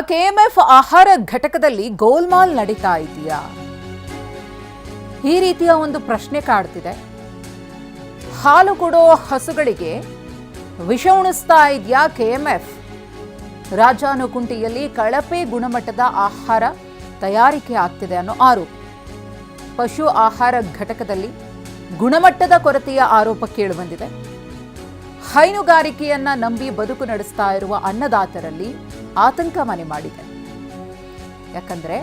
KMF ಆಹಾರ ಘಟಕದಲ್ಲಿ ಗೋಲ್ಮಾಲ್ ನಡೀತಾ ಇದೆಯಾ? ಈ ರೀತಿಯ ಒಂದು ಪ್ರಶ್ನೆ ಕಾಡ್ತಿದೆ. ಹಾಲು ಕೊಡೋ ಹಸುಗಳಿಗೆ ವಿಷ ಉಣಿಸ್ತಾ ಇದೆಯಾ ಕೆಎಂಎಫ್? ರಾಜಾನುಕುಂಟಿಯಲ್ಲಿ ಕಳಪೆ ಗುಣಮಟ್ಟದ ಆಹಾರ ತಯಾರಿಕೆ ಆಗ್ತಿದೆ ಅನ್ನೋ ಆರೋಪ. ಪಶು ಆಹಾರ ಘಟಕದಲ್ಲಿ ಗುಣಮಟ್ಟದ ಕೊರತೆಯ ಆರೋಪ ಕೇಳಿಬಂದಿದೆ. ಹೈನುಗಾರಿಕೆಯನ್ನ ನಂಬಿ ಬದುಕು ನಡೆಸ್ತಾ ಇರುವ ಅನ್ನದಾತರಲ್ಲಿ ಆತಂಕ ಮನೆ ಮಾಡಿದೆ. ಯಾಕಂದ್ರೆ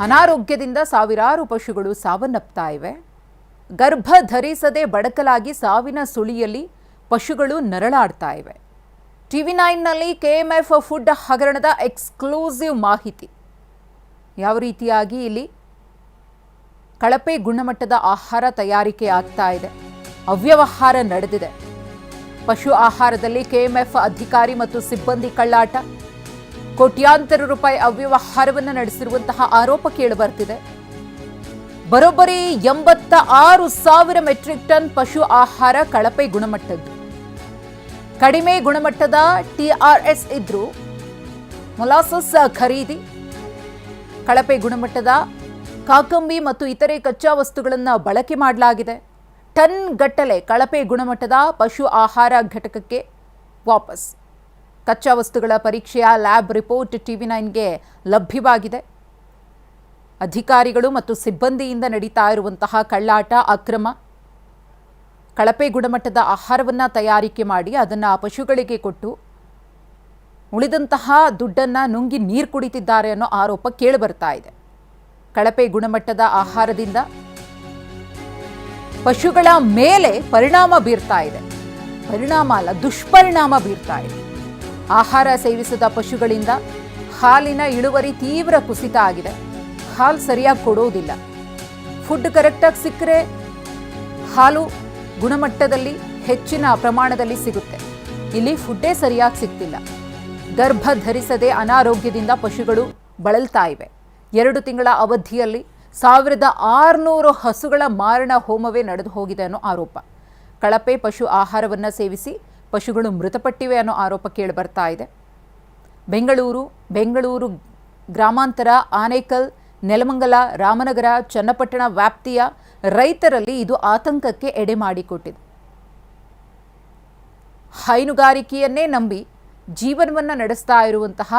ಅನಾರೋಗ್ಯದಿಂದ ಸಾವಿರಾರು ಪಶುಗಳು ಸಾವನ್ನಪ್ತಾ ಇವೆ. ಗರ್ಭ ಧರಿಸದೆ ಬಡಕಲಾಗಿ ಸಾವಿನ ಸುಳಿಯಲ್ಲಿ ಪಶುಗಳು ನರಳಾಡ್ತಾ ಇವೆ. TV9ನಲ್ಲಿ ಕೆಎಂಎಫ್ ಫುಡ್ ಹಗರಣದ ಎಕ್ಸ್ಕ್ಲೂಸಿವ್ ಮಾಹಿತಿ. ಯಾವ ರೀತಿಯಾಗಿ ಇಲ್ಲಿ ಕಳಪೆ ಗುಣಮಟ್ಟದ ಆಹಾರ ತಯಾರಿಕೆ ಆಗ್ತಾ ಇದೆ, ಅವ್ಯವಹಾರ ನಡೆದಿದೆ. ಪಶು ಆಹಾರದಲ್ಲಿ ಕೆಎಂಎಫ್ ಅಧಿಕಾರಿ ಮತ್ತು ಸಿಬ್ಬಂದಿ ಕಳ್ಳಾಟ, ಕೋಟ್ಯಾಂತರ ರೂಪಾಯಿ ಅವ್ಯವಹಾರವನ್ನು ನಡೆಸಿರುವಂತಹ ಆರೋಪ ಕೇಳಿಬರ್ತಿದೆ. ಬರೋಬ್ಬರಿ 86,000 ಮೆಟ್ರಿಕ್ ಟನ್ ಪಶು ಆಹಾರ ಕಳಪೆ ಗುಣಮಟ್ಟದ್ದು. ಕಡಿಮೆ ಗುಣಮಟ್ಟದ TRS ಇದ್ರೂ ಮೊಲಾಸಸ್ ಖರೀದಿ, ಕಳಪೆ ಗುಣಮಟ್ಟದ ಕಾಕಂಬಿ ಮತ್ತು ಇತರೆ ಕಚ್ಚಾ ವಸ್ತುಗಳನ್ನು ಬಳಕೆ ಮಾಡಲಾಗಿದೆ. ಟನ್ ಗಟ್ಟಲೆ ಕಳಪೆ ಗುಣಮಟ್ಟದ ಪಶು ಆಹಾರ ಘಟಕಕ್ಕೆ ವಾಪಸ್. ಕಚ್ಚಾ ವಸ್ತುಗಳ ಪರೀಕ್ಷೆಯ ಲ್ಯಾಬ್ ರಿಪೋರ್ಟ್ TV9ಗೆ ಲಭ್ಯವಾಗಿದೆ. ಅಧಿಕಾರಿಗಳು ಮತ್ತು ಸಿಬ್ಬಂದಿಯಿಂದ ನಡೀತಾ ಇರುವಂತಹ ಕಳ್ಳಾಟ, ಅಕ್ರಮ, ಕಳಪೆ ಗುಣಮಟ್ಟದ ಆಹಾರವನ್ನು ತಯಾರಿಕೆ ಮಾಡಿ ಅದನ್ನು ಪಶುಗಳಿಗೆ ಕೊಟ್ಟು ಉಳಿದಂತಹ ದುಡ್ಡನ್ನು ನುಂಗಿ ನೀರು ಕುಡಿತಿದ್ದಾರೆ ಅನ್ನೋ ಆರೋಪ ಕೇಳಿಬರ್ತಾ ಇದೆ. ಕಳಪೆ ಗುಣಮಟ್ಟದ ಆಹಾರದಿಂದ ಪಶುಗಳ ಮೇಲೆ ಪರಿಣಾಮ ಬೀರ್ತಾ ಇದೆ. ಪರಿಣಾಮ ಅಲ್ಲ, ದುಷ್ಪರಿಣಾಮ ಬೀರ್ತಾ ಇದೆ. ಆಹಾರ ಸೇವಿಸಿದ ಪಶುಗಳಿಂದ ಹಾಲಿನ ಇಳುವರಿ ತೀವ್ರ ಕುಸಿತ ಆಗಿದೆ. ಹಾಲು ಸರಿಯಾಗಿ ಕೊಡೋದಿಲ್ಲ. ಫುಡ್ ಕರೆಕ್ಟಾಗಿ ಸಿಕ್ಕರೆ ಹಾಲು ಗುಣಮಟ್ಟದಲ್ಲಿ ಹೆಚ್ಚಿನ ಪ್ರಮಾಣದಲ್ಲಿ ಸಿಗುತ್ತೆ. ಇಲ್ಲಿ ಫುಡ್ಡೇ ಸರಿಯಾಗಿ ಸಿಗ್ತಿಲ್ಲ. ಗರ್ಭ ಧರಿಸದೆ ಅನಾರೋಗ್ಯದಿಂದ ಪಶುಗಳು ಬಳಲ್ತಾ ಇವೆ. 2 ತಿಂಗಳ ಅವಧಿಯಲ್ಲಿ 1600 ಹಸುಗಳ ಮಾರಣ ಹೋಮವೇ ನಡೆದು ಹೋಗಿದೆ ಅನ್ನೋ ಆರೋಪ. ಕಳಪೆ ಪಶು ಆಹಾರವನ್ನು ಸೇವಿಸಿ ಪಶುಗಳು ಮೃತಪಟ್ಟಿವೆ ಅನ್ನೋ ಆರೋಪ ಕೇಳಿಬರ್ತಾ ಇದೆ. ಬೆಂಗಳೂರು ಗ್ರಾಮಾಂತರ, ಆನೇಕಲ್, ನೆಲಮಂಗಲ, ರಾಮನಗರ, ಚನ್ನಪಟ್ಟಣ ವ್ಯಾಪ್ತಿಯ ರೈತರಲ್ಲಿ ಇದು ಆತಂಕಕ್ಕೆ ಎಡೆ ಮಾಡಿಕೊಟ್ಟಿದೆ. ಹೈನುಗಾರಿಕೆಯನ್ನೇ ನಂಬಿ ಜೀವನವನ್ನು ನಡೆಸ್ತಾ ಇರುವಂತಹ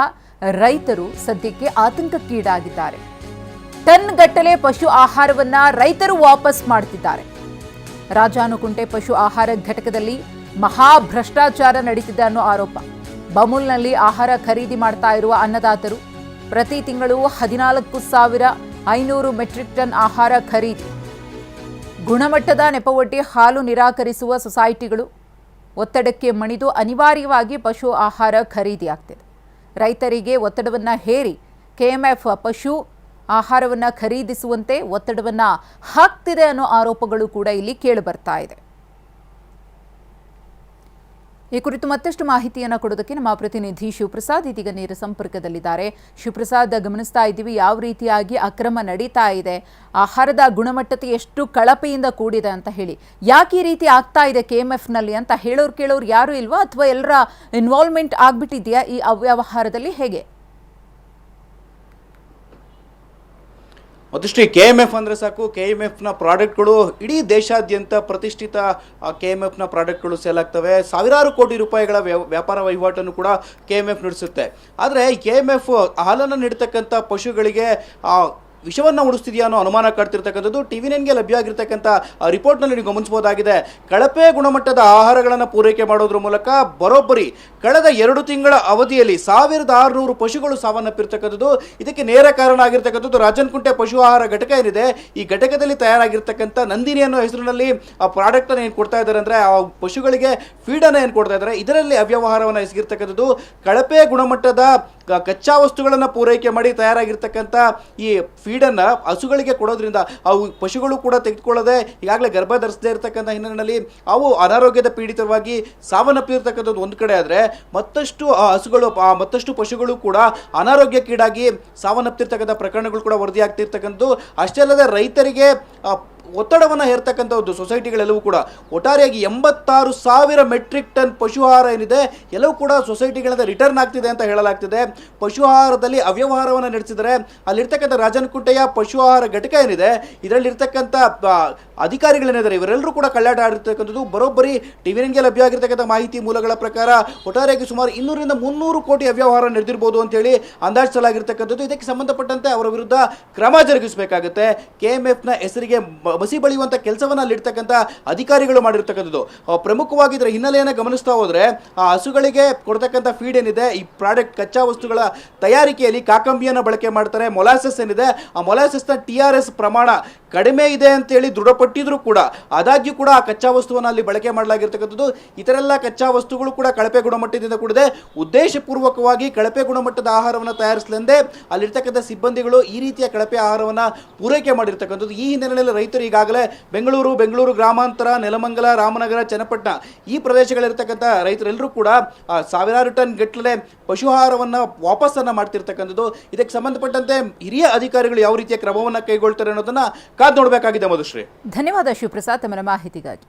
ರೈತರು ಸದ್ಯಕ್ಕೆ ಆತಂಕಕ್ಕೀಡಾಗಿದ್ದಾರೆ. ಟನ್ ಗಟ್ಟಲೆ ಪಶು ಆಹಾರವನ್ನ ರೈತರು ವಾಪಸ್ ಮಾಡ್ತಿದ್ದಾರೆ. ರಾಜಾನುಕುಂಟೆ ಪಶು ಆಹಾರ ಘಟಕದಲ್ಲಿ ಮಹಾ ಭ್ರಷ್ಟಾಚಾರ ನಡೀತಿದೆ ಅನ್ನೋ ಆರೋಪ. ಬಮೂಲ್ನಲ್ಲಿ ಆಹಾರ ಖರೀದಿ ಮಾಡ್ತಾ ಇರುವ ಅನ್ನದಾತರು ಪ್ರತಿ ತಿಂಗಳು 14,500 ಮೆಟ್ರಿಕ್ ಟನ್ ಆಹಾರ ಖರೀದಿ. ಗುಣಮಟ್ಟದ ನೆಪವೊಡ್ಡಿ ಹಾಲು ನಿರಾಕರಿಸುವ ಸೊಸೈಟಿಗಳು ಒತ್ತಡಕ್ಕೆ ಮಣಿದು ಅನಿವಾರ್ಯವಾಗಿ ಪಶು ಆಹಾರ ಖರೀದಿಯಾಗ್ತಿದೆ. ರೈತರಿಗೆ ಒತ್ತಡವನ್ನು ಹೇರಿ ಕೆಎಂಎಫ್ ಪಶು ಆಹಾರವನ್ನು ಖರೀದಿಸುವಂತೆ ಒತ್ತಡವನ್ನು ಹಾಕ್ತಿದೆ ಅನ್ನೋ ಆರೋಪಗಳು ಕೂಡ ಇಲ್ಲಿ ಕೇಳಿಬರ್ತಾ ಇದೆ. ಈ ಕುರಿತು ಮತ್ತಷ್ಟು ಮಾಹಿತಿಯನ್ನು ಕೊಡೋದಕ್ಕೆ ನಮ್ಮ ಪ್ರತಿನಿಧಿ ಶಿವಪ್ರಸಾದ್ ಇದೀಗ ನೇರ ಸಂಪರ್ಕದಲ್ಲಿದ್ದಾರೆ. ಶಿವಪ್ರಸಾದ್, ಗಮನಿಸ್ತಾ ಇದ್ದೀವಿ ಯಾವ ರೀತಿಯಾಗಿ ಅಕ್ರಮ ನಡೀತಾ ಇದೆ, ಆಹಾರದ ಗುಣಮಟ್ಟತೆ ಎಷ್ಟು ಕಳಪೆಯಿಂದ ಕೂಡಿದೆ ಅಂತ ಹೇಳಿ. ಯಾಕೆ ಈ ರೀತಿ ಆಗ್ತಾ ಇದೆ ಕೆಎಂಎಫ್ನಲ್ಲಿ ಅಂತ ಕೇಳೋರು ಯಾರು ಇಲ್ವಾ, ಅಥವಾ ಎಲ್ಲರ ಇನ್ವಾಲ್ವ್ಮೆಂಟ್ ಆಗ್ಬಿಟ್ಟಿದೆಯಾ ಈ ಅವ್ಯವಹಾರದಲ್ಲಿ, ಹೇಗೆ? ಮತ್ತಷ್ಟು ಕೆಎಂಎಫ್ ಅಂದರೆ ಸಾಕು, ಕೆಎಂಎಫ್ನ ಪ್ರಾಡಕ್ಟ್ಗಳು ಇಡೀ ದೇಶಾದ್ಯಂತ ಪ್ರತಿಷ್ಠಿತ ಕೆಎಂಎಫ್ನ ಪ್ರಾಡಕ್ಟ್ಗಳು ಸೇಲ್ ಆಗ್ತವೆ. ಸಾವಿರಾರು ಕೋಟಿ ರೂಪಾಯಿಗಳ ವ್ಯಾಪಾರ ವಹಿವಾಟನ್ನು ಕೂಡ ಕೆಎಂಎಫ್ ನಡೆಸುತ್ತೆ. ಆದರೆ ಕೆಎಂಎಫ್ ಹಾಲನ್ನು ನೀಡ್ತಕ್ಕಂಥ ಪಶುಗಳಿಗೆ ವಿಷವನ್ನು ಉಡಿಸ್ತಿದೆಯಾ ಅನ್ನೋ ಅನುಮಾನ ಕಾಡ್ತಿರ್ತಕ್ಕಂಥದ್ದು TV9ಗೆ ಲಭ್ಯ ಆಗಿರ್ತಕ್ಕಂಥ ರಿಪೋರ್ಟ್ನಲ್ಲಿ ನೀವು ಗಮನಿಸಬಹುದಾಗಿದೆ. ಕಳಪೆ ಗುಣಮಟ್ಟದ ಆಹಾರಗಳನ್ನು ಪೂರೈಕೆ ಮಾಡೋದ್ರ ಮೂಲಕ ಬರೋಬ್ಬರಿ ಕಳೆದ 2 ತಿಂಗಳ ಅವಧಿಯಲ್ಲಿ 1600 ಪಶುಗಳು ಸಾವನ್ನಪ್ಪಿರ್ತಕ್ಕಂಥದ್ದು. ಇದಕ್ಕೆ ನೇರ ಕಾರಣ ಆಗಿರ್ತಕ್ಕಂಥದ್ದು ರಾಜನಕುಂಟೆ ಪಶು ಆಹಾರ ಘಟಕ ಏನಿದೆ, ಈ ಘಟಕದಲ್ಲಿ ತಯಾರಾಗಿರ್ತಕ್ಕಂಥ ನಂದಿನಿ ಅನ್ನೋ ಹೆಸರಿನಲ್ಲಿ ಆ ಪ್ರಾಡಕ್ಟನ್ನು ಏನು ಕೊಡ್ತಾ ಇದ್ದಾರೆ ಅಂದರೆ ಆ ಪಶುಗಳಿಗೆ ಫೀಡನ್ನು ಏನು ಕೊಡ್ತಾ ಇದ್ದಾರೆ, ಇದರಲ್ಲಿ ಅವ್ಯವಹಾರವನ್ನು ಎಸಗಿರ್ತಕ್ಕಂಥದ್ದು. ಕಳಪೆ ಗುಣಮಟ್ಟದ ಕಚ್ಚಾ ವಸ್ತುಗಳನ್ನು ಪೂರೈಕೆ ಮಾಡಿ ತಯಾರಾಗಿರ್ತಕ್ಕಂಥ ಈ ಫೀಡನ್ನು ಹಸುಗಳಿಗೆ ಕೊಡೋದ್ರಿಂದ ಅವು ಪಶುಗಳು ಕೂಡ ತೆಗೆದುಕೊಳ್ಳದೆ ಈಗಾಗಲೇ ಗರ್ಭ ಧರಿಸದೇ ಇರತಕ್ಕಂಥ ಹಿನ್ನೆಲೆಯಲ್ಲಿ ಅವು ಅನಾರೋಗ್ಯದ ಪೀಡಿತವಾಗಿ ಸಾವನ್ನಪ್ಪಿರ್ತಕ್ಕಂಥದ್ದು ಒಂದು ಕಡೆ ಆದರೆ, ಮತ್ತಷ್ಟು ಪಶುಗಳು ಕೂಡ ಅನಾರೋಗ್ಯಕ್ಕೀಡಾಗಿ ಸಾವನ್ನಪ್ಪಿರ್ತಕ್ಕಂಥ ಪ್ರಕರಣಗಳು ಕೂಡ ವರದಿಯಾಗ್ತಿರ್ತಕ್ಕಂಥದ್ದು. ಅಷ್ಟೇ ಅಲ್ಲದೆ ರೈತರಿಗೆ ಒತ್ತಡವನ್ನು ಹೇರ್ತಕ್ಕಂಥ ಒಂದು ಸೊಸೈಟಿಗಳೆಲ್ಲವೂ ಕೂಡ ಒಟ್ಟಾರೆಯಾಗಿ 86,000 ಮೆಟ್ರಿಕ್ ಟನ್ ಪಶು ಆಹಾರ ಏನಿದೆ ಎಲ್ಲವೂ ಕೂಡ ಸೊಸೈಟಿಗಳಿಂದ ರಿಟರ್ನ್ ಆಗ್ತಿದೆ ಅಂತ ಹೇಳಲಾಗ್ತಿದೆ. ಪಶು ಆಹಾರದಲ್ಲಿ ಅವ್ಯವಹಾರವನ್ನು ನಡೆಸಿದರೆ ಅಲ್ಲಿರ್ತಕ್ಕಂಥ ರಾಜನಕುಂಟೆಯ ಪಶು ಆಹಾರ ಘಟಕ ಏನಿದೆ ಇದರಲ್ಲಿರ್ತಕ್ಕಂಥ ಅಧಿಕಾರಿಗಳೇನಿದ್ದಾರೆ ಇವರೆಲ್ಲರೂ ಕೂಡ ಕಳ್ಳಾಟ ಆಡಿರ್ತಕ್ಕಂಥದ್ದು. ಬರೋಬ್ಬರಿ ಟಿವಿಗೆ ಲಭ್ಯ ಆಗಿರ್ತಕ್ಕಂಥ ಮಾಹಿತಿ ಮೂಲಗಳ ಪ್ರಕಾರ ಒಟ್ಟಾರೆಯಾಗಿ ಸುಮಾರು 200ರಿಂದ 300 ಕೋಟಿ ಅವ್ಯವಹಾರ ನಡೆದಿರಬಹುದು ಅಂತೇಳಿ ಅಂದಾಜಿಸಲಾಗಿರ್ತಕ್ಕಂಥದ್ದು. ಇದಕ್ಕೆ ಸಂಬಂಧಪಟ್ಟಂತೆ ಅವರ ವಿರುದ್ಧ ಕ್ರಮ ಜರುಗಿಸಬೇಕಾಗುತ್ತೆ. KMFನ ಹೆಸರಿಗೆ ಬಸಿ ಬಳಿಯುವಂಥ ಕೆಲಸವನ್ನು ಅಲ್ಲಿರ್ತಕ್ಕಂಥ ಅಧಿಕಾರಿಗಳು ಮಾಡಿರ್ತಕ್ಕಂಥದ್ದು. ಪ್ರಮುಖವಾಗಿ ಇದರ ಹಿನ್ನೆಲೆಯನ್ನು ಗಮನಿಸ್ತಾ ಹೋದರೆ ಆ ಹಸುಗಳಿಗೆ ಕೊಡ್ತಕ್ಕಂಥ ಫೀಡ್ ಏನಿದೆ ಈ ಪ್ರಾಡಕ್ಟ್ ಕಚ್ಚಾ ವಸ್ತುಗಳ ತಯಾರಿಕೆಯಲ್ಲಿ ಕಾಕಂಬಿಯನ್ನು ಬಳಕೆ ಮಾಡ್ತಾರೆ. ಮೊಲಾಸಸ್ ಏನಿದೆ ಆ ಮೊಲಾಸಸ್ನ TRS ಪ್ರಮಾಣ ಕಡಿಮೆ ಇದೆ ಅಂತೇಳಿ ದೃಢಪಟ್ಟಿದ್ರು ಕೂಡ ಆದಾಗ್ಯೂ ಕೂಡ ಆ ಕಚ್ಚಾ ವಸ್ತುವನ್ನು ಅಲ್ಲಿ ಬಳಕೆ ಮಾಡಲಾಗಿರ್ತಕ್ಕಂಥದ್ದು. ಇತರೆಲ್ಲ ಕಚ್ಚಾ ವಸ್ತುಗಳು ಕೂಡ ಕಳಪೆ ಗುಣಮಟ್ಟದಿಂದ ಕೂಡಿದೆ. ಉದ್ದೇಶಪೂರ್ವಕವಾಗಿ ಕಳಪೆ ಗುಣಮಟ್ಟದ ಆಹಾರವನ್ನು ತಯಾರಿಸಲೆಂದೇ ಅಲ್ಲಿರ್ತಕ್ಕಂಥ ಸಿಬ್ಬಂದಿಗಳು ಈ ರೀತಿಯ ಕಳಪೆ ಆಹಾರವನ್ನು ಪೂರೈಕೆ ಮಾಡಿರ್ತಕ್ಕಂಥದ್ದು. ಈ ಹಿನ್ನೆಲೆಯಲ್ಲಿ ರೈತರು ಈಗಾಗಲೇ ಬೆಂಗಳೂರು ಗ್ರಾಮಾಂತರ, ನೆಲಮಂಗಲ, ರಾಮನಗರ, ಚನ್ನಪಟ್ಟಣ ಈ ಪ್ರದೇಶಗಳಿರ್ತಕ್ಕಂಥ ರೈತರೆಲ್ಲರೂ ಕೂಡ ಸಾವಿರಾರು ಟನ್ ಗಟ್ಟಲೆ ಪಶು ಆಹಾರವನ್ನು ವಾಪಸ್ಸನ್ನು ಮಾಡ್ತಿರ್ತಕ್ಕಂಥದ್ದು. ಇದಕ್ಕೆ ಸಂಬಂಧಪಟ್ಟಂತೆ ಹಿರಿಯ ಅಧಿಕಾರಿಗಳು ಯಾವ ರೀತಿಯ ಕ್ರಮವನ್ನು ಕೈಗೊಳ್ತಾರೆ ಅನ್ನೋದನ್ನ ಕಾದು ನೋಡಬೇಕಾಗಿದೆ. ಮಧುಶ್ರೀ, ಧನ್ಯವಾದ ಶಿವಪ್ರಸಾದ್ ತಮ್ಮ ಮಾಹಿತಿಗಾಗಿ.